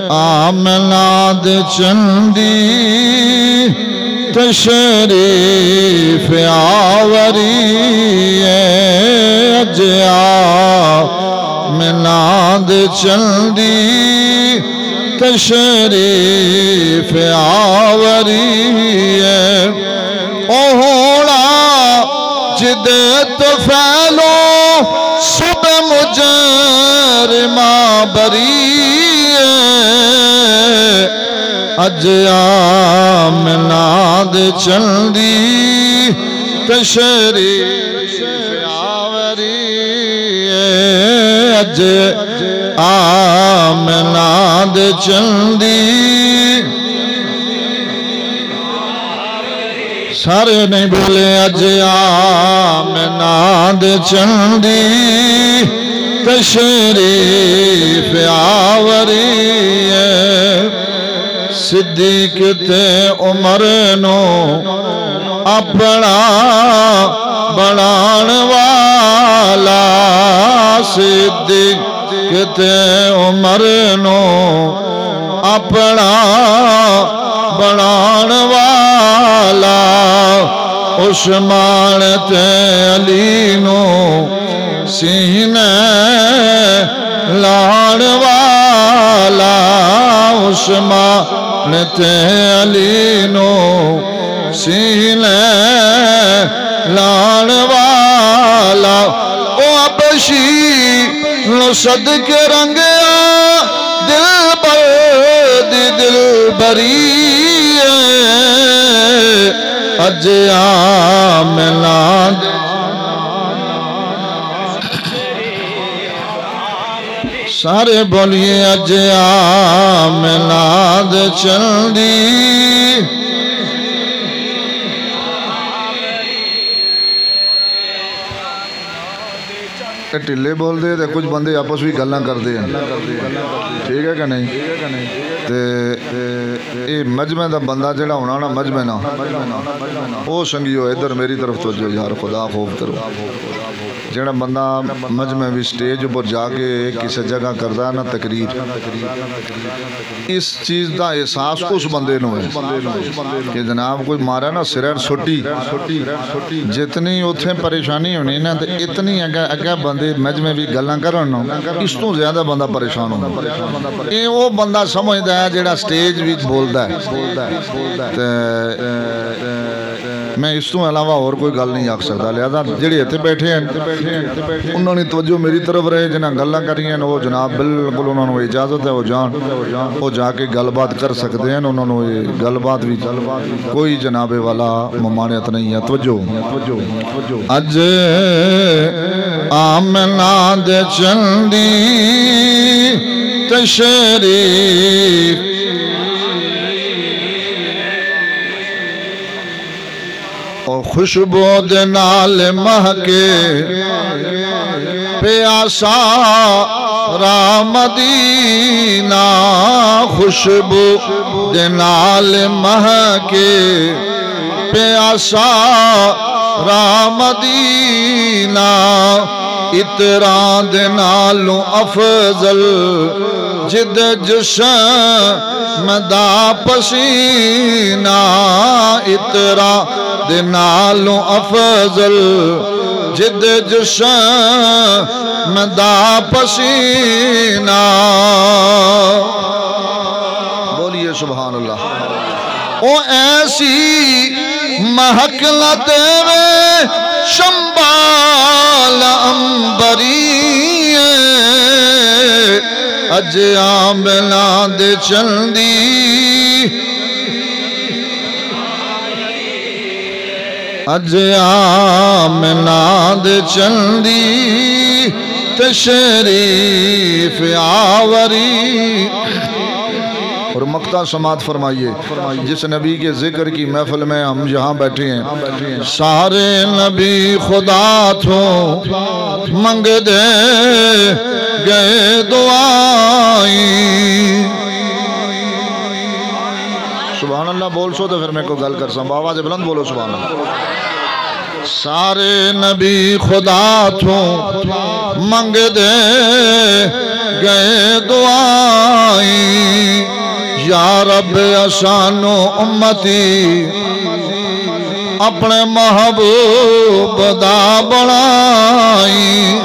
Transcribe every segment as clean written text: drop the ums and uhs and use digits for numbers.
آمناد چندی تشریف آوری اج آمناد چندی تشریف آوری اوہوڑا جدت فیلو سب مجرمہ بری اج آمناد چندی تشریف آوری اج آمناد چندی سارے نہیں بولے اج آمناد چندی تشریف آوری صدیق تے عمر نو اپنا بنان والا صدیق تے عمر نو اپنا بنان والا عثمان تے علی نو سینے لان والا عثمان تے علی نو سینے لان والا او ابشی نو صدق رنگیا دل بر دل بری اج آمناد سارے بولیے اج آمناد چندی ٹھلے بول دے تے کچھ بندے آپس بھی گلاں کر دے ٹھیک ہے کہ نہیں اے مجمع دا بندہ جڑا ہونا نا مجمع نا او سنگیو ادھر میری طرف توجہ یار خدا خوف کرو جڑا بندہ مجمع بھی سٹیج پر جا کے کسی جگہ کردا نا تقریر اس چیز دا احساس اس بندے نو ہے کہ جناب کوئی مارا نا سرین سوٹی جتنی اتھے پریشانی ہونی نا تے اتنی اگہ بندے مجمع بھی گلاں کرن اس تو زیادہ بندہ پریشان ہونا اے وہ بندہ سمجھدا ہے جڑا سٹیج بھی بولدا ہے میں اس تو علاوہ اور کوئی گل نہیں آکھ سکتا لہذا جڑے اتنے بیٹھے ہیں انہوں نے توجہ میری طرف رہے جنہاں گلاں کری ہیں وہ جناب بالکل انہوں نے اجازت ہے وہ جا کے گل بات کر سکتے ہیں انہوں نے گل بات بھی کوئی جناب والا ممانعت نہیں ہے توجہ اج آمناد چندی تشریف خوشبو دے نال مہکے پیاسا را مدینہ خوشبو دے نال مہکے پیاسا را مدینہ اتران دے نالوں افضل جد جشن مدا پسینہ اتران دے نالوں افضل جد جشن مدا پسینہ بولیے سبحان اللہ او ایسی مہک لتے میں شمبال امبری اج آمناد چندی اج آمناد چندی تشریف آوری اور مقطع سماعت فرمائیے جس نبی کے ذکر کی محفل میں ہم یہاں بیٹھے ہیں سارے نبی خدا تھو منگ دے گئے دعائیں سبحان اللہ بول سو تو پھر میں کو گل کر سا آواز بلند بولو سبحان اللہ سارے نبی خدا تو منگ دے گئے دعائیں یا رب اسانو امتی اپنے محبوب دا بنائیں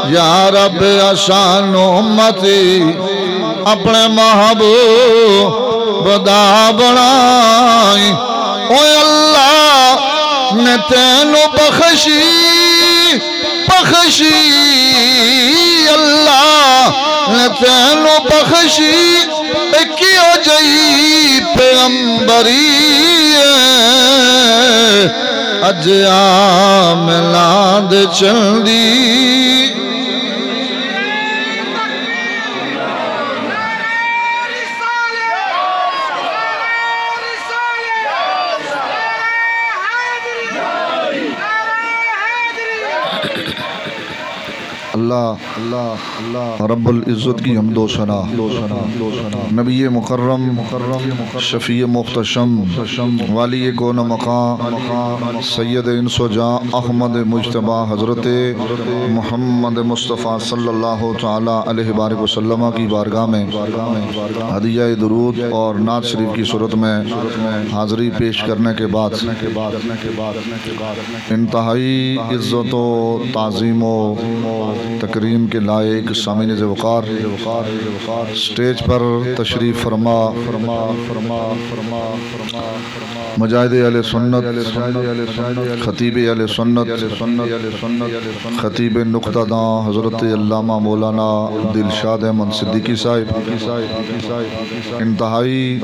یا رب اسانو امتی اپنے محبوب دا بنائیں اے اللہ نے تینو بخشی اللہ نے تینو بخشی کیوں جئی پیغمبری اج آملاد چندی اللہ رب العزت کی حمد و ثنا نبی مکرم شفیع محتشم والی کون مقام سید انس و جاں احمد مجتبی حضرت محمد مصطفیٰ صلی اللہ تعالی علیہ وآلہ وسلم کی بارگاہ میں ہدیہ درود اور نعت شریف کی صورت میں حاضری پیش کرنے کے بعد انتہائی عزت و تعظیم و تکریم کے لائق سامعین ذی وقار سٹیج پر تشریف فرما مجاہد اہل سنت خطیب اہل سنت خطیب نقطہ داں حضرت علامہ مولانا دلشاد احمد صدیقی صاحب انتہائی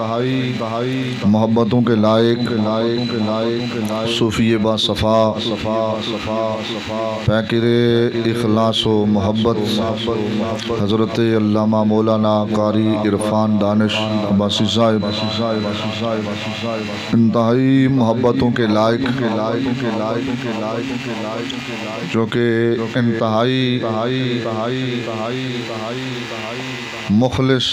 محبتوں کے لائق صوفی با صفا پیکر اخلاص و محبت حضرت علامہ مولانا قاری عرفان دانش عباسی صاحب انتہائی محبتوں کے لائق جو کہ انتہائی مخلص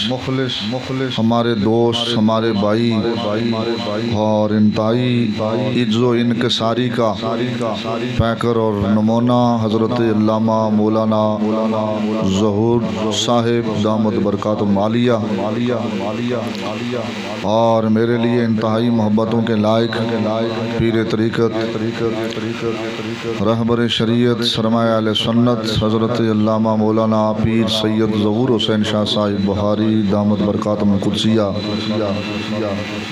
ہمارے دوست ہمارے بھائی اور انتہائی عجز و انکساری کا پیکر اور نمونہ حضرت علامہ مولانا ظہور صاحب دامت برکات مالیہ اور میرے لیے انتہائی محبتوں کے لائق پیر طریقت رہبر شریعت سرمایہ اہل سنت حضرت علامہ مولانا پیر سید ظہور حسین شاہ صاحب بخاری دامت برکات قدسیہ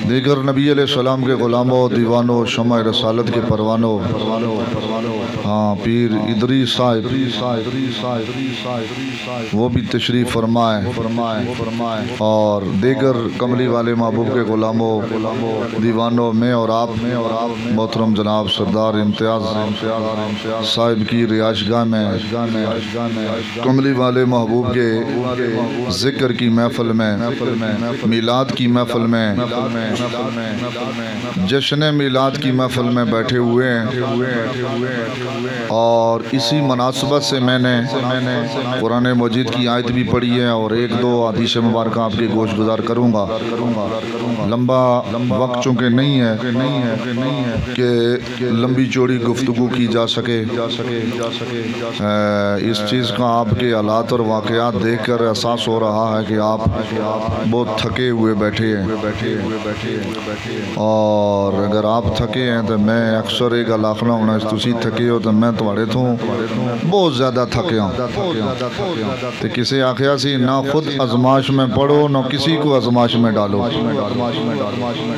دیگر نبی علیہ السلام کے غلاموں دیوانوں شمع رسالت کے پروانوں ہاں پیر ادریس صاحب وہ بھی تشریف فرمائے اور دیگر کملی والے محبوب کے غلاموں دیوانوں میں اور آپ محترم جناب سردار امتیاز صاحب کی رہائش گاہ میں کملی والے محبوب کے ذکر کی محفل میں میلاد کی محفل میں جشن میلاد کی محفل میں بیٹھے ہوئے ہیں اور اسی مناسبت سے میں نے قرآن مجید کی آیت بھی پڑھی ہے اور ایک دو حدیث مبارکہ آپ کے گوش گزار کروں گا لمبا وقت چونکہ نہیں ہے کہ لمبی چوڑی گفتگو کی جا سکے اس چیز کا آپ کے حالات اور واقعات دیکھ کر احساس ہو رہا ہے کہ آپ بہت تھکے ہوئے بیٹھے ہیں اور اگر آپ تھکے ہیں تو میں اکثر ایک علاقہ ہونا اس تسی تھکے ہو تو میں تمہارے تھوں بہت زیادہ تھکے ہوں تو کسی آخیا سی نہ خود ازماش میں پڑھو نہ کسی کو ازماش میں ڈالو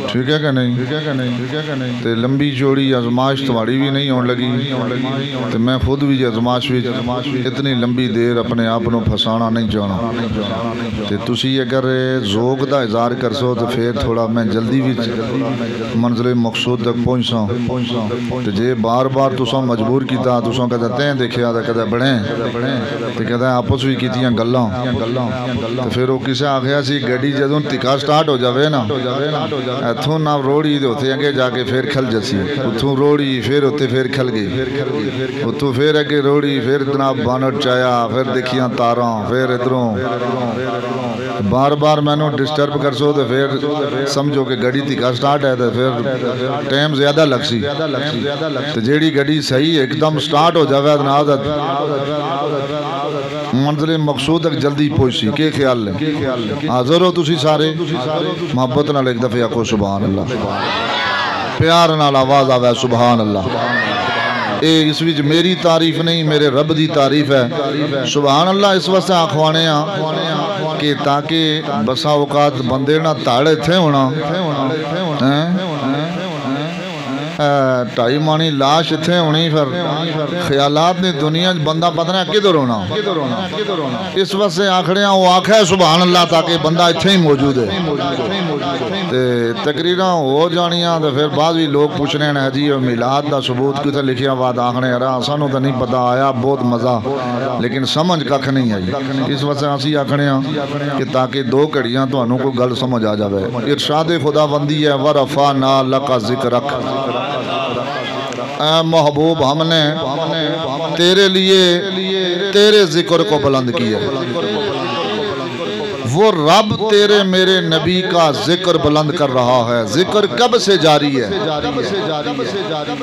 ٹھیک ہے کہ نہیں تو لمبی چوڑی ازماش تمہاری بھی نہیں ہون لگی تو میں خود بھی ازماش بھی اتنی لمبی دیر اپنے آپ نو پھسانا نہیں چاہنا تو تسی اگر ذوق دا اظہار کر سو تو پھر تھوڑا میں جلدی بھی منزل مقصود تک پہنچا تو جے بار بار تساں مجبور کیتا تساں کہتا تین دیکھیا تو کہتا بڑھیں تو کہتا ہے آپس بھی کیتیاں گلاں تو پھر وہ کسے آگیا سی گڑی جدوں تکا سٹارٹ ہو جاوے نا ایتھوں نہ روڑی دے ہوتے اگے جا کے پھر کھل جسی اتھوں روڑی پھر ہوتے پھر کھل گئی اتھوں پھر اگے روڑی پھر جناب بانٹ چایا پھر دیکھیاں تاراں پھر ادھروں بار بار میں نے ڈسٹرب کر سو تو پھر سمجھو کہ گڑی تیکا سٹارٹ ہے تو پھر ٹائم زیادہ لگ سی تو جیڑی گڑی صحیح ایک دم سٹارٹ ہو جاوے نازت منزل مقصود تک جلدی پہنچ سی کہ خیال لیں حاضر ہو تسی سارے محبت نال ایک دفعہ کو سبحان اللہ پیار نال آواز آوے سبحان اللہ اے اس وچ میری تعریف نہیں میرے رب دی تعریف ہے سبحان اللہ اس واسطے آخوانے ہاں کہ تاکہ بسا اوقات بندے نہ تاڑے تھے ہونا ٹائی مانی لاش تھے ہونی پھر خیالات نے دنیا بندہ پتہ نہیں کدھر ہونا اس واسطے آخڑے ہیں وہ آکھے سبحان اللہ تاکہ بندہ اتھے ہی موجود ہے تقریرہ ہو جانیاں تو پھر بعض بھی لوگ پوچھ رہے ہیں جی میلاد دا ثبوت کیوں لکھیا بات آخنے سانوں تو نہیں پتا آیا بہت مزہ لیکن سمجھ ککھ نہیں آئی اس واسطے اسی آخنے ہیں کہ تاکہ دو گھڑیاں تو انہوں کو گل سمجھ آ جاوے ارشاد خدا بندی ہے ورفعنا لک ذکرک اے محبوب ہم نے تیرے لیے تیرے ذکر کو بلند کیا وہ رب تیرے میرے نبی کا ذکر بلند کر رہا ہے ذکر کب سے جاری ہے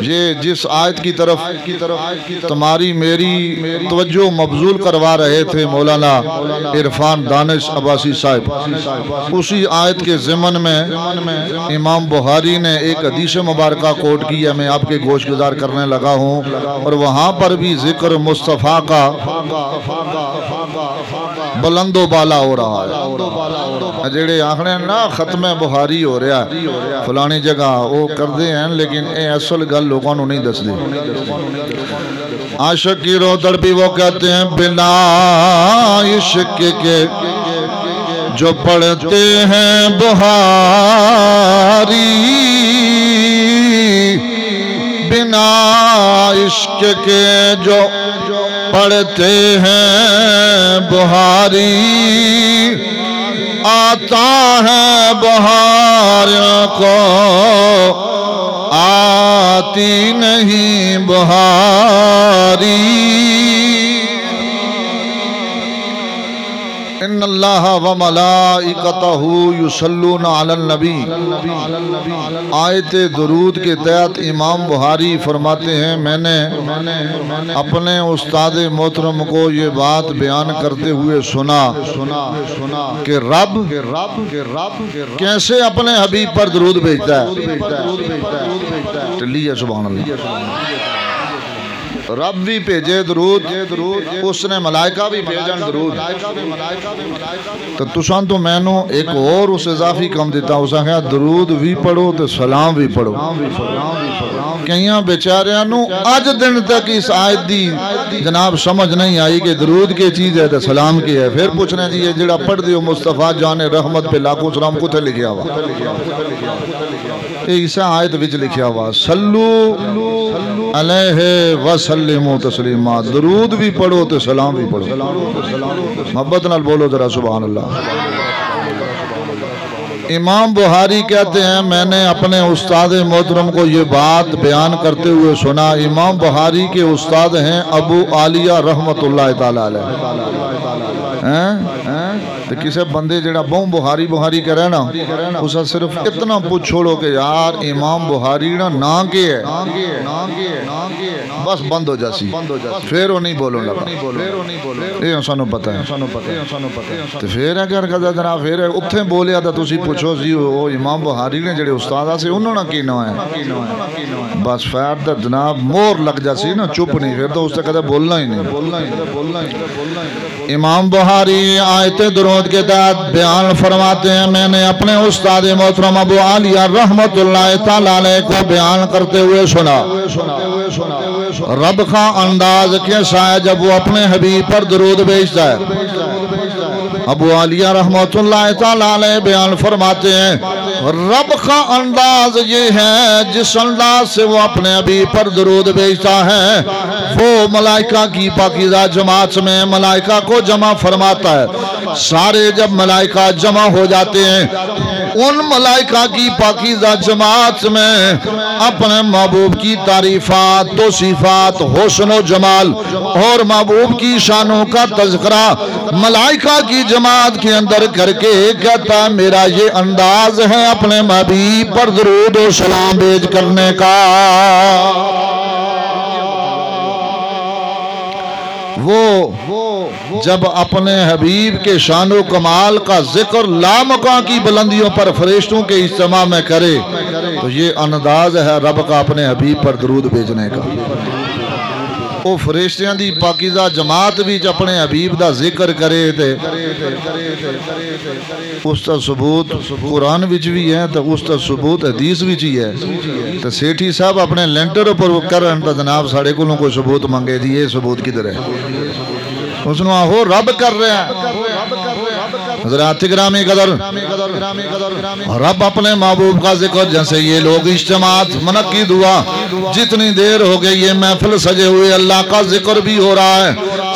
یہ جس آیت کی طرف تمہاری میری توجہ مبذول کروا رہے تھے مولانا عرفان دانش عباسی صاحب اسی آیت کے ضمن میں امام بخاری نے ایک حدیث مبارکہ کوٹ کی ہے میں آپ کے گوش گزار کرنے لگا ہوں اور وہاں پر بھی ذکر مصطفیٰ کا بلند و بالا ہو رہا ہے جیڑے آخنے نا ختم بخاری ہو رہا ہے فلانی جگہ وہ کر دے ہیں لیکن اے اصل گل لوگوں نے نہیں دس دی عاشق کی رو تڑپی وہ کہتے ہیں بنا عشق کے جو پڑھتے ہیں بخاری بنا عشق کے جو پڑھتے ہیں بخاری آتا ہے بہار کو آتی نہیں بہاری ان اللہ و ملائکتہ یصلون علی النبی آیت درود کے تحت امام بخاری فرماتے ہیں میں نے اپنے استاد محترم کو یہ بات بیان کرتے ہوئے سنا کہ رب کیسے اپنے حبیب پر درود بھیجتا ہے چلیے سبحان اللہ رب بھی بھیجے درود اس نے ملائکہ بھی بھیجن درود تو تسان تو میں نو ایک اور اس اضافی کم دیتا اسا کہا درود بھی پڑھو تو سلام بھی پڑھو کئیاں بیچاریاں نو آج دن تک اس آیت دی جناب سمجھ نہیں آئی کہ درود کی چیز ہے تو سلام کی ہے پھر پوچھنے جی یہ جڑا پڑھ دیو مصطفیٰ جان رحمت پہ لاکھوں سلام کو تھے لکھیا ہوا عیسیٰ آیت وچ لکھیا ہوا صلو علیہ وسلموا تسلیما درود بھی پڑھو تو سلام بھی پڑھو محبت نال بولو ذرا سبحان اللہ امام بخاری کہتے ہیں میں نے اپنے استاد محترم کو یہ بات بیان کرتے ہوئے سنا امام بخاری کے استاد ہیں ابو عالیہ رحمت اللہ تعالی علیہ تو کسے بندے جڑا بہن بخاری کہہ رہے نا اسا صرف اتنا پوچھوڑو کہ یار امام بخاری نا کے ہے بس بند ہو جاسی پھر وہ نہیں بولو لگا یہ سانو پتہ ہے تو پھر اگر کہتا جناب پھر اتھے بولیا تھا تسی پوچھو سی وہ امام بخاری نے جڑے استاد سے انہوں نے کی نہ ہے بس فیر دا جناب مور لگ جاسی نا چپ نہیں پھر تو اس سے کہتا بولنا ہی نہیں امام بخاری آیت درود کے تحت بیان فرماتے ہیں میں نے اپنے استاد محترم ابو عالیہ رحمت اللہ تعالی علیہ کو بیان کرتے ہوئے سنا رب کا انداز کیسا ہے جب وہ اپنے حبیب پر درود بھیجتا ہے ابو عالیہ رحمت اللہ تعالی علیہ بیان فرماتے ہیں رب کا انداز یہ ہے جس انداز سے وہ اپنے حبیب پر درود بھیجتا ہے وہ ملائکہ کی پاکیزہ جماعت میں ملائکہ کو جمع فرماتا ہے سارے جب ملائکہ جمع ہو جاتے ہیں ان ملائکہ کی پاکیزہ جماعت میں اپنے محبوب کی تعریفات توصیفات حسن و جمال اور محبوب کی شانوں کا تذکرہ ملائکہ کی جماعت کے اندر کر کے کہتا ہے میرا یہ انداز ہے اپنے حبیب پر درود و سلام بھیج کرنے کا۔ وہ جب اپنے حبیب کے شان و کمال کا ذکر لامکاں کی بلندیوں پر فرشتوں کے اجتماع میں کرے تو یہ انداز ہے رب کا اپنے حبیب پر درود بھیجنے کا۔ وہ فرشتیاں دی پاکیزہ جماعت بھی اپنے حبیب دا ذکر کرے تھے اس کا ثبوت قرآن وچ بھی ہے تو اس کا ثبوت حدیث وچ ہی ہے۔ تو سیٹھی صاحب اپنے لینٹر پر کرن تو جناب ساڑے کو کوئی ثبوت منگے دی یہ ثبوت کدھر ہے؟ اس نے ہو رب کر رہے ہیں۔ حضرات گرامی قدر رب اپنے محبوب کا ذکر جیسے یہ لوگ اجتماعات منعقد ہوا جتنی دیر ہو گئی یہ محفل سجے ہوئے اللہ کا ذکر بھی ہو رہا ہے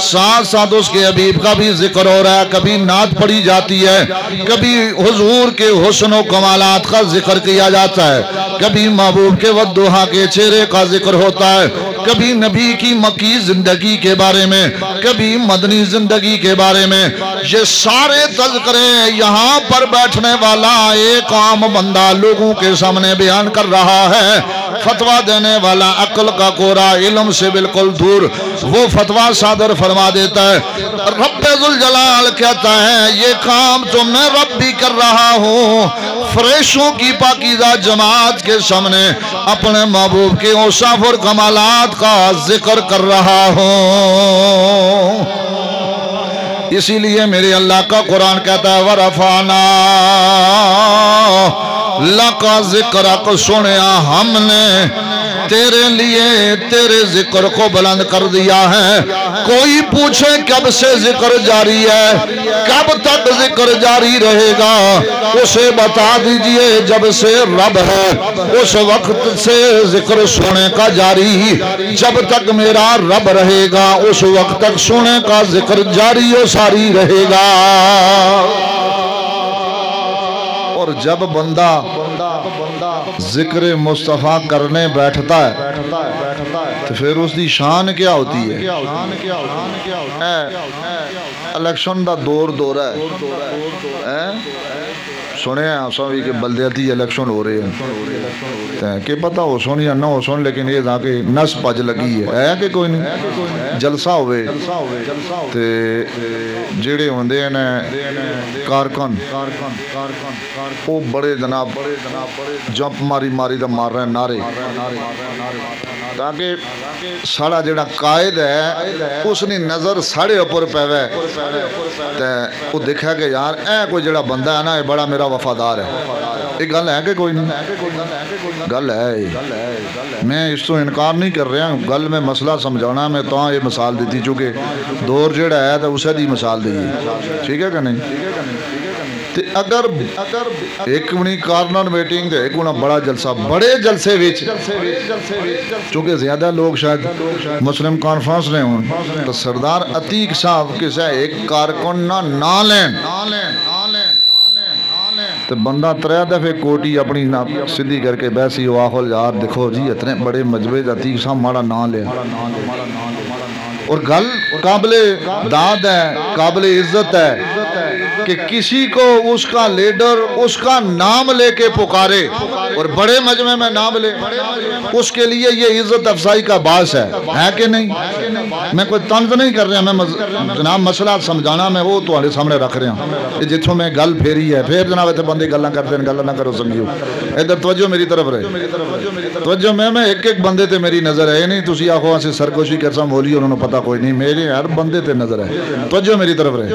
ساتھ ساتھ اس کے حبیب کا بھی ذکر ہو رہا ہے۔ کبھی نعت پڑھی جاتی ہے کبھی حضور کے حسن و کمالات کا ذکر کیا جاتا ہے کبھی محبوب کے والضحیٰ کے چہرے کا ذکر ہوتا ہے کبھی نبی کی مکی زندگی کے بارے میں کبھی مدنی زندگی کے بارے میں۔ یہ سارے تذکرے یہاں پر بیٹھنے والا ایک عام بندہ لوگوں کے سامنے بیان کر رہا ہے۔ فتویٰ دینے والا عقل کا کورا علم سے بالکل دور وہ فتویٰ صادر فرما دیتا ہے۔ رب ذوالجلال کہتا ہے یہ کام تو میں رب بھی کر رہا ہوں فرشتوں کی پاکیزہ جماعت کے سامنے اپنے محبوب کے اوصاف اور کمالات کا ذکر کر رہا ہوں۔ اسی لیے میرے اللہ کا قرآن کہتا ہے وَرَفَعْنَا لَكَ ذِكْرَكَ سنیا ہم نے تیرے لیے تیرے ذکر کو بلند کر دیا ہے۔ کوئی پوچھے کب سے ذکر جاری ہے کب تک ذکر جاری رہے گا اسے بتا دیجئے جب سے رب ہے اس وقت سے ذکر سونے کا جاری جب تک میرا رب رہے گا اس وقت تک سونے کا ذکر جاری و ساری رہے گا۔ اور جب بندہ ذکر مصطفیٰ کرنے بیٹھتا ہے تو پھر اس دی شان کیا ہوتی ہے؟ الیکشن دا دور ہے سنے ہیں آسان بھی کہ بلدیاتی الیکشن ہو رہے ہیں کہ پتہ ہو سن یا نہ ہو سن لیکن یہ تھا کہ نس پج لگی ہے کہ کوئی نہیں جلسہ ہوئے تے جڑے ہوندے ہیں کارکن وہ بڑے جناب جمپ ماری دا مار رہے ہیں نعرے تاکہ ساڑا جڑا قائد ہے اس نے نظر ساڑے اوپر پیوے وہ دیکھا کہ یار اے کوئی جڑا بندہ ہے نا یہ بڑا میرا وفادار ہے۔ ایک گل ہے کہ کوئی نہیں گل ہے میں اس تو انکار نہیں کر رہا گل میں مسئلہ سمجھانا میں تو یہ مثال دیتی چونکہ دور جڑا ہے تو اسے دی مثال دی ٹھیک ہے کہ نہیں۔ اگر ایک منی کارنر میٹنگ دے ایک انہا بڑا جلسہ بڑے جلسے ویچ چونکہ زیادہ لوگ شاید مسلم کانفرنس نے ہوں تو سردار عتیق صاحب کسے ایک کارکن نہ لین تو بندہ تریا دفعے کوٹی اپنی سدھی کر کے بیسی واخل یار دیکھو جی اتنے بڑے مجبے عتیق صاحب مارا نہ لے اور گل قابل داد ہے قابل عزت ہے کہ کسی کو اس کا لیڈر اس کا نام لے کے پکارے اور بڑے مجمع میں نام لے اس کے لیے یہ عزت افزائی کا باعث ہے کہ نہیں۔ میں کوئی طنز نہیں کر رہا میں جناب مسئلہ سمجھانا میں وہ تو سامنے رکھ رہا ہوں جتوں میں گل پھیری ہے پھر جناب اتنے بندے گلہ کرتے ہیں گلہ نہ کرو سمجھو ادھر توجہ میری طرف رہے توجہ میں ایک بندے تے میری نظر ہے نہیں تسی آخو سے سرگوشی کرسا مولی انہوں نے پتہ کوئی نہیں میرے ہر بندے تے نظر ہے توجہ میری طرف رہے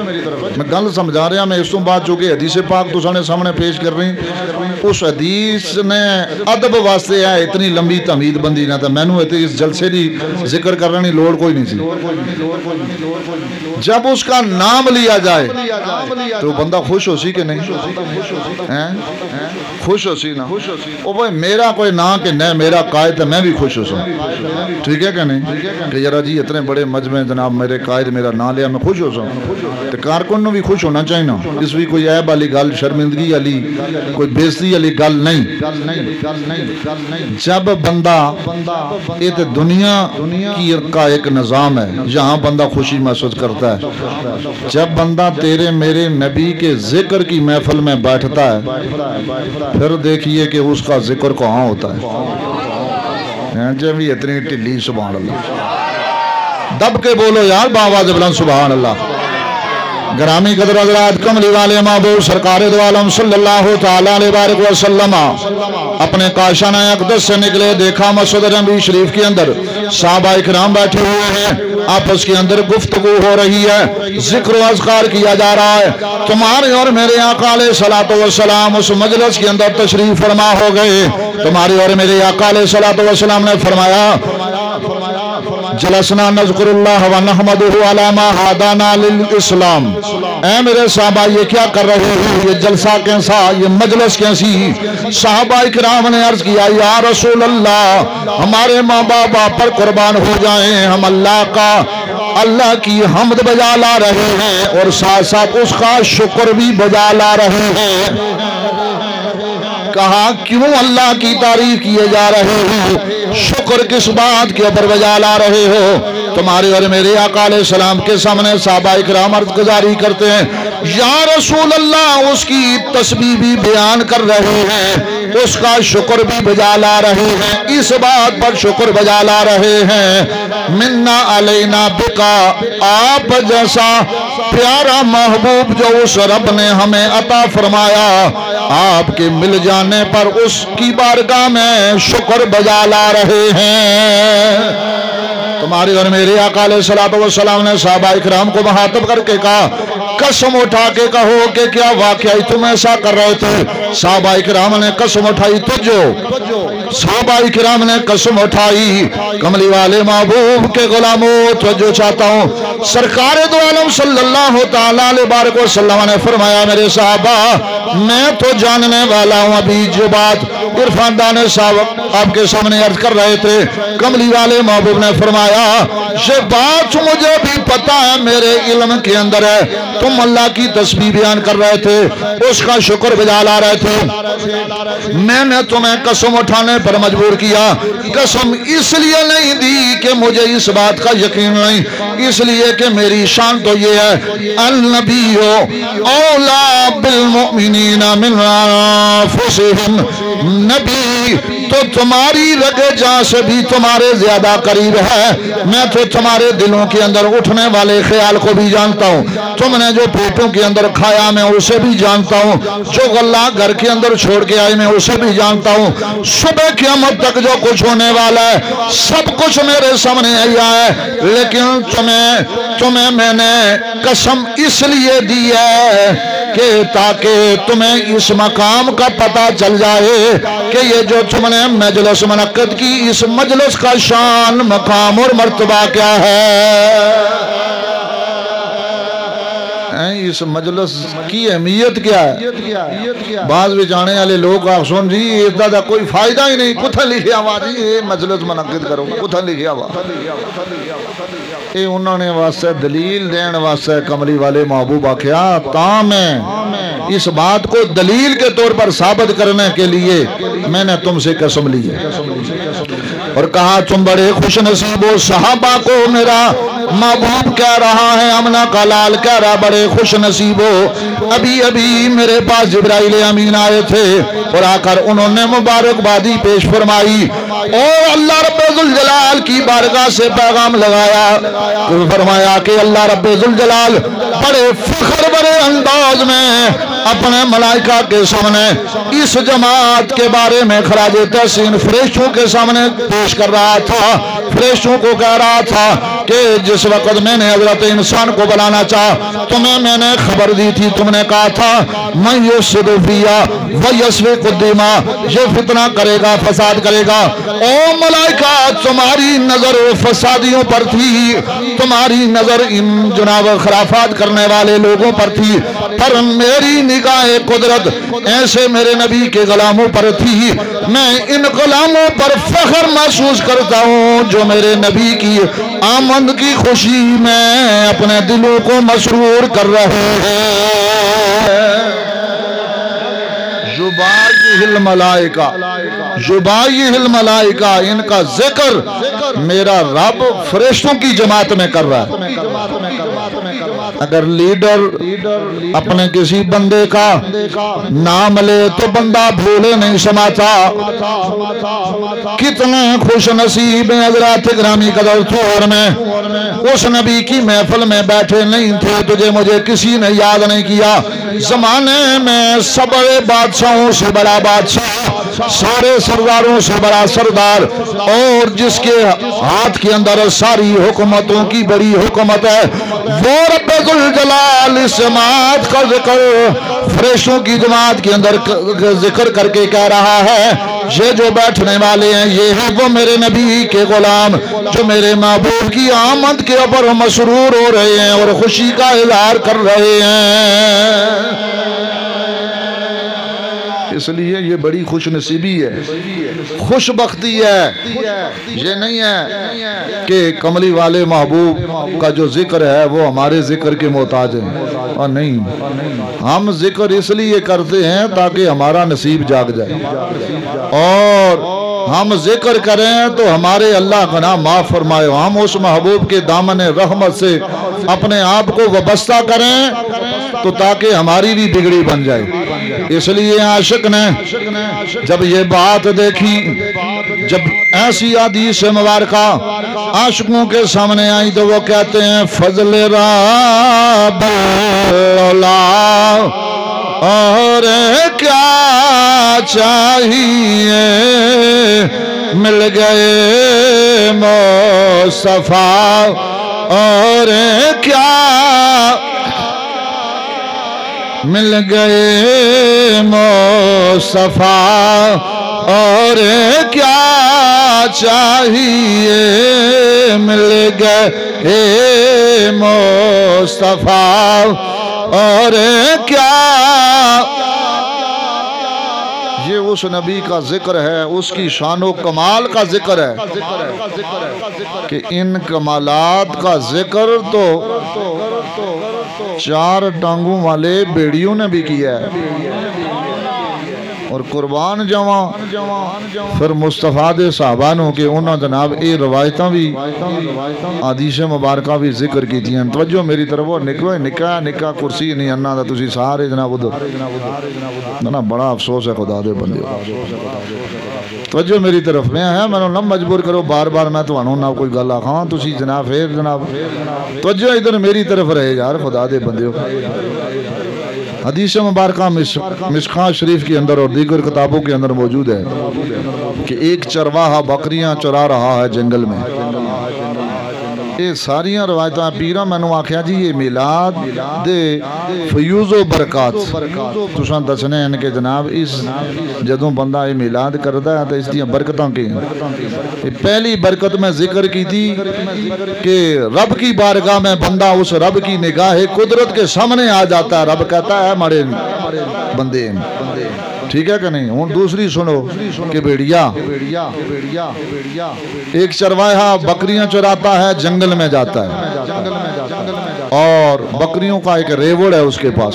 میں گل سمجھا رہا میں اس تو بات چونکہ حدیث پاک تو سامنے پیش کر رہی اس حدیث نے ادب واسطے ہے اتنی لمبی تمہید بندی نہ تھا میں نے اس جلسے دی ذکر کرنے لوڑ کوئی نہیں سی جب اس کا نام لیا جائے تو بندہ خوش ہو سی کہ نہیں؟ خوش ہو سی نا؟ او بھائی میرا کوئی نام کہ نہیں میرا قائد ہے میں بھی خوش ہو سا، ٹھیک ہے کہ نہیں؟ کہ یارا جی اتنے بڑے مجمع جناب میرے قائد میرا نام لیا میں خوش ہو سا، تو کارکن نو بھی خوش ہونا چاہیے نا، اس بھی کوئی عیب والی گل شرمندگی والی کوئی بےزتی والی گل نہیں۔ جب بندہ یہ تو دنیا کی کا ایک نظام ہے جہاں بندہ خوشی محسوس کرتا ہے، جب بندہ تیرے میرے نبی کے ذکر کی محفل میں بیٹھتا ہے پھر دیکھیے کہ اس کا ذکر کہاں ہوتا ہے۔ جب اتنی ٹلی سبحان اللہ، دب کے بولو یار باواز بلند سبحان اللہ۔ گرامی قدر حضرات، کملی والے محبوب سرکار دو عالم صلی اللہ تعالیٰ علیہ وسلم اپنے کاشانہ اقدس سے نکلے، دیکھا مسجد نبوی شریف کے اندر صحابہ اکرام بیٹھے ہوئے ہیں، آپس کے اندر گفتگو ہو رہی ہے، ذکر و اذکار کیا جا رہا ہے۔ تمہارے اور میرے آقا علیہ الصلوۃ والسلام اس مجلس کے اندر تشریف فرما ہو گئے۔ تمہارے اور میرے آقا علیہ الصلوۃ والسلام نے فرمایا جلسنا نذکر اللہ و نحمدہ علی ما ہدانا للاسلام۔ اے میرے صحابہ یہ کیا کر رہے ہو، یہ جلسہ کیسا، یہ مجلس کیسی؟ صحابہ اکرام نے عرض کیا یا رسول اللہ ہمارے ماں باپ آپ پر قربان ہو جائیں، ہم اللہ کی حمد بجا لا رہے ہیں اور ساتھ ساتھ اس کا شکر بھی بجا لا رہے ہیں۔ کہا کیوں اللہ کی تعریف کیے جا رہے ہو، شکر کس بات کے اوپر بجا لا رہے ہو؟ تمہارے اور میرے آقا علیہ السلام کے سامنے صحابہ اکرام عرض گزاری کرتے ہیں یا رسول اللہ اس کی تسبیح بھی بیان کر رہے ہیں، اس کا شکر بھی بجا لا رہے ہیں، اس بات پر شکر بجا لا رہے ہیں منا علینا بکا، آپ جیسا پیارا محبوب جو اس رب نے ہمیں عطا فرمایا، آپ کے مل جانے پر اس کی بارگاہ میں شکر بجا لا رہے ہیں۔ تمہارے اور میرے آقا علیہ السلام نے صحابہ اکرام کو مخاطب کر کے کہا قسم اٹھا کے کہو کہ کیا واقعی تم ایسا کر رہے تھے؟ صحابہ اکرام نے قسم اٹھائی تجھو، صحابہ اکرام نے قسم اٹھائی۔ کملی والے محبوب کے غلاموں توجہ چاہتا ہوں، سرکار دو عالم صلی اللہ تعالیٰ علیہ وسلم نے فرمایا میرے صحابہ میں تو جاننے والا ہوں، ابھی جو بات عرفان دانے صاحب آپ کے سامنے عرض کر رہے تھے، کملی والے محبوب نے فرمایا یہ بات مجھے بھی پتا ہے، میرے علم کے اندر ہے، تم اللہ کی تسبیح بیان کر رہے تھے، اس کا شکر بجا لا رہے تھے، میں نے تمہیں قسم اٹھانے پر مجبور کیا۔ قسم اس لیے نہیں دی کہ مجھے اس بات کا یقین نہیں، اس لیے کہ میری شان تو یہ ہے النبی اولا بالمؤمنین من انفسہم، نبی تو تمہاری رگے جان سے بھی تمہارے زیادہ قریب ہے، میں تو تمہارے دلوں کے اندر اٹھنے والے خیال کو بھی جانتا ہوں، تم نے جو پیٹوں کے اندر کھایا میں اسے بھی جانتا ہوں، جو غلہ گھر کے اندر چھوڑ کے آئی میں اسے بھی جانتا ہوں، صبح قیامت تک جو کچھ ہونے والا ہے سب کچھ میرے سامنے آیا ہے، لیکن تمہیں میں نے قسم اس لیے دی ہے کہ تاکہ تمہیں اس مقام کا پتہ چل جائے کہ یہ جو تم نے مجلس منعقد کی اس مجلس کا شان مقام اور مرتبہ کیا ہے، اس مجلس کی اہمیت کیا ہے۔ بعض بچانے والے لوگ آپ سن جی اس دا کوئی فائدہ ہی نہیں، کتھا لکھیا ہوا جی یہ مجلس منعقد کرو، کتھا لکھیا ہوا، یہ انہوں نے واسطے دلیل دین واسطے کملی والے محبوب آکھیا تا میں اس بات کو دلیل کے طور پر ثابت کرنے کے لیے میں نے تم سے قسم لی ہے اور کہا تم بڑے خوش نصیب ہو۔ صحابہ کو میرا محبوب کہہ رہا ہے، امنہ کا لال کہہ رہا بڑے خوش نصیب ہو، ابھی میرے پاس جبرائیل امین آئے تھے اور آ کر انہوں نے مبارکبادی پیش فرمائی اور اللہ رب ذوالجلال کی بارگاہ سے پیغام لگایا، فرمایا کہ اللہ رب ذوالجلال بڑے فخر بڑے انداز میں اپنے ملائکہ کے سامنے اس جماعت کے بارے میں خراج تحسین فرشتوں کے سامنے پیش کر رہا تھا. فرشتوں کو کہہ رہا تھا کہ جس وقت میں نے حضرت انسان کو بلانا چاہا تمہیں میں نے خبر دی تھی, تم نے کہا تھا من یفسد فیہا ویسفک الدماء, یہ فتنہ کرے گا, فساد کرے گا. او ملائکہ تمہاری نظر فسادیوں پر تھی, تمہاری نظر ان جناب خرافات کرنے والے لوگوں پر تھی, پر میری نگاہ قدرت ایسے میرے نبی کے غلاموں پر تھی. میں ان غلاموں پر فخر محسوس کرتا ہوں جو میرے نبی کی آمد کی خوشی میں اپنے دلوں کو مسرور کر رہے ہیں. یبایہ الملائکہ, یبایہ الملائکہ, ان کا ذکر میرا رب فرشتوں کی جماعت میں کر رہا ہے. اگر لیڈر اپنے کسی بندے کا نام لے تو بندہ بھولے نہیں سماتا. کتنے خوش نصیب ہیں حضرات گرامی قدر طور میں اس نبی کی محفل میں بیٹھے نہیں تھے, تجھے مجھے کسی نے یاد نہیں کیا. زمانے میں سب بڑے بادشاہوں سے بڑا بادشاہ, سارے سرداروں سے بڑا سردار, اور جس کے ہاتھ کے اندر ساری حکومتوں کی بڑی حکومت ہے, وہ رب ذوالجلال اس جماعت کا ذکر فرشتوں کی جماعت کے اندر ذکر کر کے کہہ رہا ہے یہ جو بیٹھنے والے ہیں یہ ہیں وہ میرے نبی کے غلام جو میرے محبوب کی آمد کے اوپر مسرور ہو رہے ہیں اور خوشی کا اظہار کر رہے ہیں. اس لیے یہ بڑی خوش نصیبی ہے, خوش بختی ہے. یہ نہیں ہے کہ کملی والے محبوب کا جو ذکر ہے وہ ہمارے ذکر کے محتاج ہیں, اور نہیں, ہم ذکر اس لیے کرتے ہیں تاکہ ہمارا نصیب جاگ جائے, اور ہم ذکر کریں تو ہمارے اللہ گناہ معاف فرمائے. ہم اس محبوب کے دامن رحمت سے اپنے آپ کو وابستہ کریں تو تاکہ ہماری بھی بگڑی بن جائے. اس لیے عاشق نے جب یہ بات دیکھی, جب ایسی حدیث مبارکہ عاشقوں کے سامنے آئی تو وہ کہتے ہیں فضل رب اللہ اور کیا چاہیے مل گئے مصطفیٰ اور کیا مل گئے مصطفیٰ اور کیا چاہیے مل گئے مصطفیٰ اور کیا. یہ اس نبی کا ذکر ہے, اس کی شان و کمال کا ذکر ہے کہ ان کمالات کا ذکر تو چار ٹانگوں والے بیڑیوں نے بھی کیا ہے. اور قربان جواں پھر مصطفیٰ دے صحابانوں کے انہوں جناب اے روایتاں بھی حدیث مبارکہ بھی ذکر کی تھی ہیں. توجہ میری طرف, وہ نکاح کرسی نہیں انہا دا تسی سارے جناب ادھر نا, بڑا افسوس ہے خدا دے بندے. توجہ میری طرف میں ہے, میں نہ مجبور کرو بار بار میں تو انہوں نہ کوئی گل آخاں تسی جناب پھر جناب توجہ ادھر میری طرف رہے یار خدا دے بندے. حدیث مبارکہ مشکاہ شریف کے اندر اور دیگر کتابوں کے اندر موجود ہے کہ ایک چرواہا بکریاں چرا رہا ہے جنگل میں. یہ ساریاں روایتاں پیرا میں نے آکھیا جی یہ میلاد دے فیوز و برکات تساں دسنے ہیں کہ جناب اس جدوں بندہ یہ میلاد کرتا ہے تو اس دیاں برکتاں کی ہیں. پہلی برکت میں ذکر کی تھی کہ رب کی بارگاہ میں بندہ اس رب کی نگاہ قدرت کے سامنے آ جاتا ہے. رب کہتا ہے ہمارے بندے ہیں, ٹھیک ہے کہ نہیں. ہوں دوسری سنو کہ بیڑیا ایک چرواہا بکریاں چراتا ہے, جنگل میں جاتا ہے اور بکریوں کا ایک ریوڑ ہے اس کے پاس,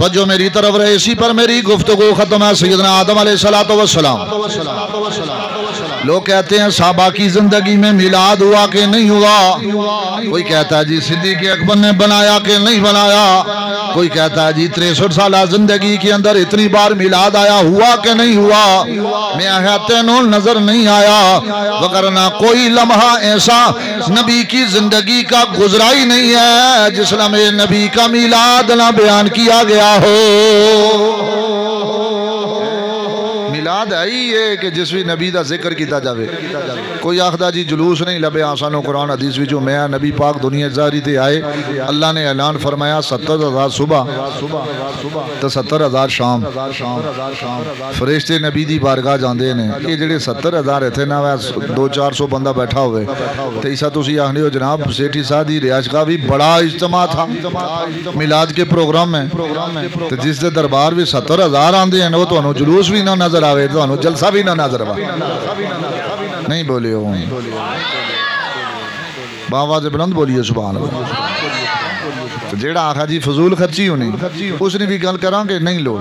تو جو میری طرف رہے اسی پر میری گفتگو ختم ہے. سیدنا آدم علیہ السلام. لوگ کہتے ہیں صحابہ کی زندگی میں میلاد ہوا کہ نہیں ہوا. کوئی کہتا ہے جی صدیق اکبر نے بنایا کہ نہیں بنایا. کوئی کہتا ہے جی 63 سالہ زندگی کے اندر اتنی بار میلاد آیا ہوا کہ نہیں ہوا. میں حیاتین نظر نہیں آیا. وگرنہ کوئی لمحہ ایسا نبی کی زندگی کا گزرا ہی نہیں ہے جس میں نبی کا میلاد نہ بیان کیا گیا ہو. میلاد ہے ہی ہے کہ جس بھی نبی دا ذکر کیتا جاوے. کوئی آخدہ جی جلوس نہیں لبے آسانو قرآن حدیث بھی جو میں نبی پاک دنیا ظاہری تے آئے. اللہ نے اعلان فرمایا 70,000 صبح تو 70,000 شام. فرشتے نبی دی بارگاہ جاندے نے کہ جڑے 70,000 تھے نا 200-400 بندہ بیٹھا ہوئے تو ایسا تسی آخنے ہو جناب سیٹھی سادی ریاض کا بھی بڑا اجتماع تھا میلاد کے پروگرام میں. تو جس دے دربار بھی 70,000 آندے ہیں وہ تو انہوں جلوس بھی نہ نظر آوے تو انہوں جلسہ بھی نہ نظر آوے. نہیں بولے ہوں باواز بلند بولیے سبحان اللہ. جیڑا آخا جی فضول خرچی ہونی اس نے بھی گل کران کہ نہیں لوگ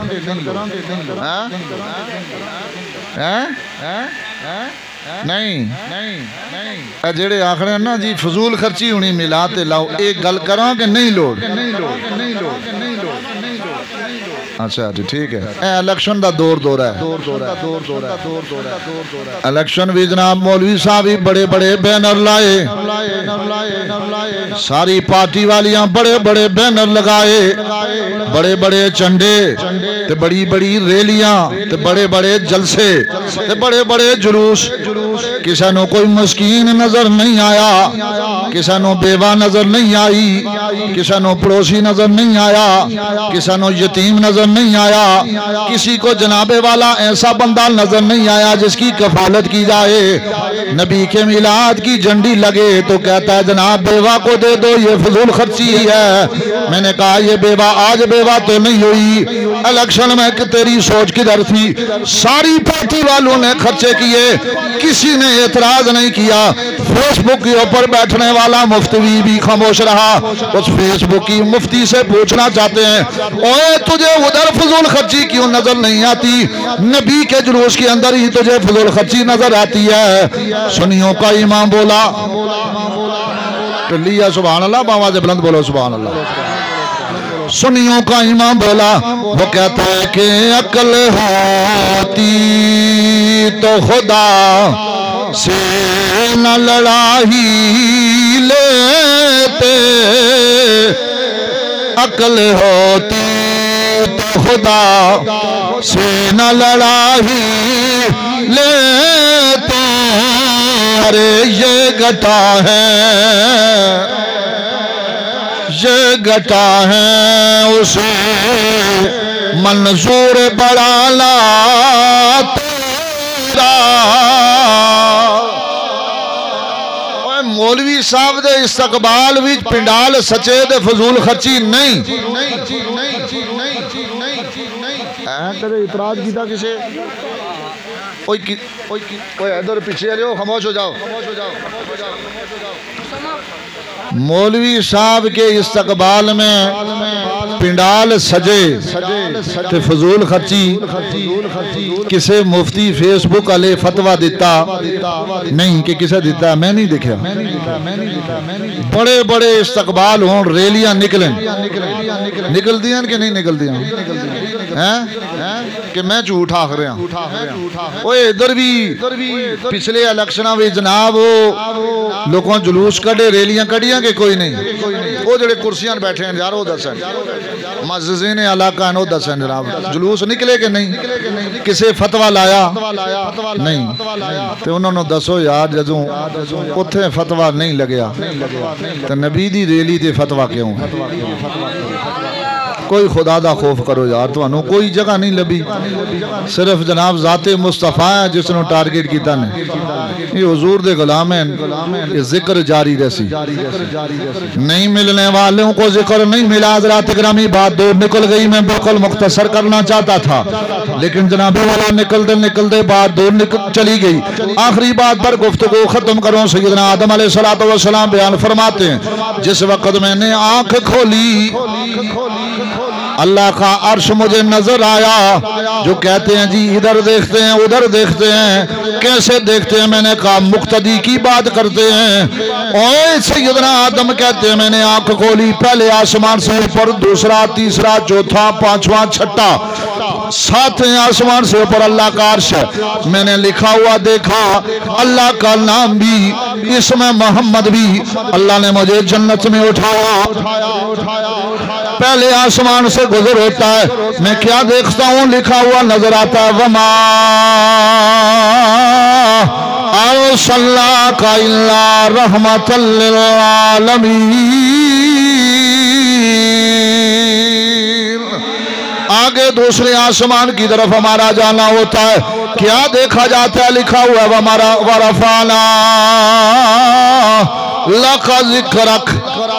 نہیں جیڑے آخرے نا جی فضول خرچی ہونی ملاتے لاؤ ایک گل کران کہ نہیں لوگ. اچھا ٹھیک ہے. الیکشن دا دور ہے. الیکشن بھی جناب مولوی صاحب ہی بڑے بڑے بینر لائے. ساری پارٹی والیاں بڑے بڑے بینر لگائے. بڑے بڑے چنڈے تے بڑی بڑی ریلیاں تے بڑے بڑے جلسے تے بڑے بڑے جلوس. کسی نو کوئی مسکین نظر نہیں آیا. کسی نو بیوہ نظر نہیں آئی. کسی نو پڑوسی نظر نہیں آیا. کسی نو یتیم نظر نہیں آیا. کسی کو جناب والا ایسا بندہ نظر نہیں آیا جس کی کفالت کی جائے. نبی کے میلاد کی جھنڈی لگے تو کہتا ہے جناب بیوہ کو دے دو یہ فضول خرچی ہے. میں نے کہا یہ بیوہ آج بیوہ تو نہیں ہوئی. الیکشن میں تیری سوچ کدھر تھی. ساری پارٹی والوں نے خرچے کیے کسی نے اعتراض نہیں کیا. فیس بک کے اوپر بیٹھنے والا مفتوی بھی خاموش رہا. اس فیس بک کی مفتی سے پوچھنا چاہتے ہیں اوے تجھے ادھر فضول خرچی کیوں نظر نہیں آتی. نبی کے جلوس کے اندر ہی تجھے فضول خرچی نظر آتی ہے. سنیوں کا امام بولا لیا سبحان اللہ. باواز بلند بولو سبحان اللہ. سنیوں کا امام بولا وہ کہتا ہے کہ عقل ہوتی تو خدا سے نہ لڑا ہی لیتے. عقل ہوتی تو خدا سے نہ لڑا ہی لیتے. ارے یہ گھٹا ہے یہ گھٹا ہے اسے منظور بڑا لا تیرا. مولوی صاحب دے استقبال وچ پنڈال سچے دے فضول خرچی نہیں. کدے اعتراض کیتا کسے کوئی ادھر پیچھے آ خاموش ہو جاؤ. مولوی صاحب کے استقبال میں پنڈال سجے تے فضول خرچی کسے مفتی فیس بک علیہ فتوہ دیتا نہیں کہ کسے دیتا میں نہیں دیکھا. بڑے بڑے استقبال ہوں ریلیاں نکلیں نکل دیاں کہ نہیں نکل دیاں کہ میں جھوٹ آخ رہا ہوں. ادھر بھی پچھلے الیکشنہ بھی جناب لوگوں جلوس کڑے ریلیاں کڑیاں کہ کوئی نہیں. وہ جڑے کرسیاں بیٹھے ہیں یار وہ دسیں معززین علاقہ ہیں وہ دسیں جناب جلوس نکلے کہ نہیں. کسے فتوہ لایا نہیں تو انہوں نے دسو یار جدوں اتھے فتوہ نہیں لگیا تو نبی دی ریلی تے فتوہ کیوں. کوئی خدا دا خوف کرو یار. تو انہوں کوئی جگہ نہیں لبی. صرف جناب ذات مصطفیٰ ہے جس نے ٹارگٹ کیتا نہیں. یہ حضور دے غلام ہیں. یہ ذکر جاری رسی. نہیں ملنے والوں کو ذکر نہیں ملا. حضرات اکرامی بات دور نکل گئی. میں بالکل مختصر کرنا چاہتا تھا لیکن جناب والا نکل دے بات دور چلی گئی. آخری بات پر گفتگو ختم کروں. سیدنا آدم علیہ السلام بیان فرماتے ہیں جس وقت میں نے آنکھ کھولی اللہ کا عرش مجھے نظر آیا. جو کہتے ہیں جی ادھر دیکھتے ہیں ادھر دیکھتے ہیں, کیسے دیکھتے ہیں؟ میں نے کہا مقتدی کی بات کرتے ہیں. اوے سیدنا آدم کہتے ہیں میں نے آنکھ کھولی, پہلے آسمان سے اوپر, دوسرا, تیسرا, چوتھا, پانچواں, چھٹا, ساتویں آسمان سے اوپر اللہ کا عرش ہے. میں نے لکھا ہوا دیکھا, اللہ کا نام بھی, اسم محمد بھی. اللہ نے مجھے جنت میں اٹھایا, پہلے آسمان سے گزر ہوتا ہے, میں کیا دیکھتا ہوں؟ لکھا ہوا نظر آتا ہے وما ارسلناک الا رحمۃ للعالمین. آگے دوسرے آسمان کی طرف ہمارا جانا ہوتا ہے, کیا دیکھا جاتا ہے؟ لکھا ہوا ہے ہمارا ورفعنا لک ذکرک.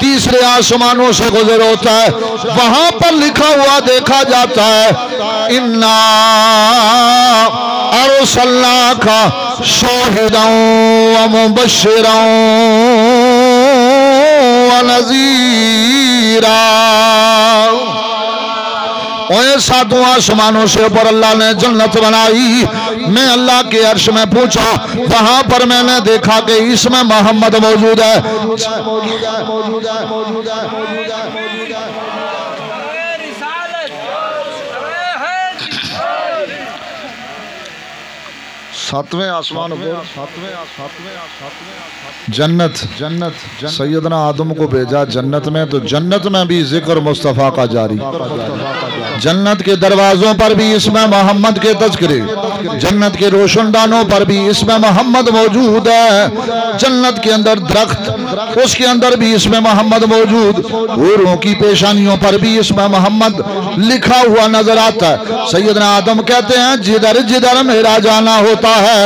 تیسرے آسمانوں سے گزر ہوتا ہے, وہاں پر لکھا ہوا دیکھا جاتا ہے انا ارسلناک شاہدا ومبشرا ونذیرا. اوے ساتوں آسمانوں سے اوپر اللہ نے جنت بنائی. میں اللہ کے عرش میں پوچھا, وہاں پر میں نے دیکھا کہ اس میں محمد موجود ہے. ساتویں آسمان جنت سیدنا آدم کو بھیجا جنت میں, تو جنت میں بھی ذکر مصطفیٰ کا جاری. جنت کے دروازوں پر بھی اسم محمد کے تذکرے, جنت کے روشن دانوں پر بھی اسم محمد موجود ہے. جنت کے اندر درخت, اس کے اندر بھی اسم محمد موجود. حوروں کی پیشانیوں پر بھی اسم محمد لکھا ہوا نظر آتا ہے. سیدنا آدم کہتے ہیں جدھر جدھر میرا جانا ہوتا ہے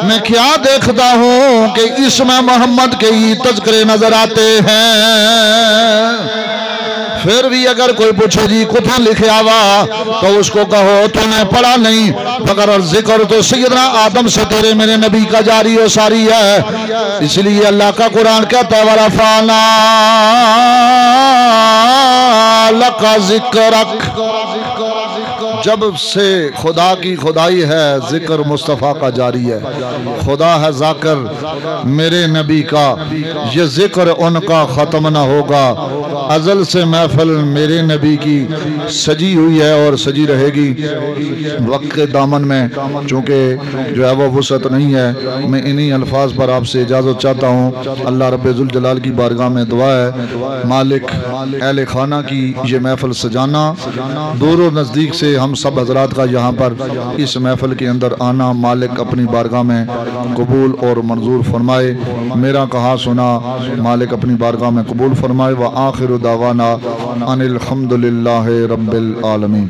میں کیا دیکھتا ہوں کہ اسم محمد کے ہی تذکرے نظر آتے ہیں. پھر بھی اگر کوئی پوچھے جی کتھا لکھا ہوا, تو اس کو کہو تو نے پڑھا نہیں, مگر ذکر تو سیدنا آدم سے تیرے میرے نبی کا جاری و ساری ہے. اس لیے اللہ کا قرآن کہتا ہے وَرَفَعْنَا لَكَ ذِكْرَكَ. جب سے خدا کی خدائی ہے ذکر مصطفیٰ کا جاری ہے. خدا ہے ذاکر میرے نبی کا, یہ ذکر ان کا ختم نہ ہوگا. ازل سے محفل میرے نبی کی سجی ہوئی ہے اور سجی رہے گی. وقت کے دامن میں چونکہ جو ہے وہ وسعت نہیں ہے, میں انہی الفاظ پر آپ سے اجازت چاہتا ہوں. اللہ رب ذوالجلال کی بارگاہ میں دعا ہے مالک اہل خانہ کی یہ محفل سجانا, دور و نزدیک سے ہم سب حضرات کا یہاں پر اس محفل کے اندر آنا مالک اپنی بارگاہ میں قبول اور منظور فرمائے. میرا کہا سنا مالک اپنی بارگاہ میں قبول فرمائے. وآخر دعوانا ان الحمدللہ رب العالمین.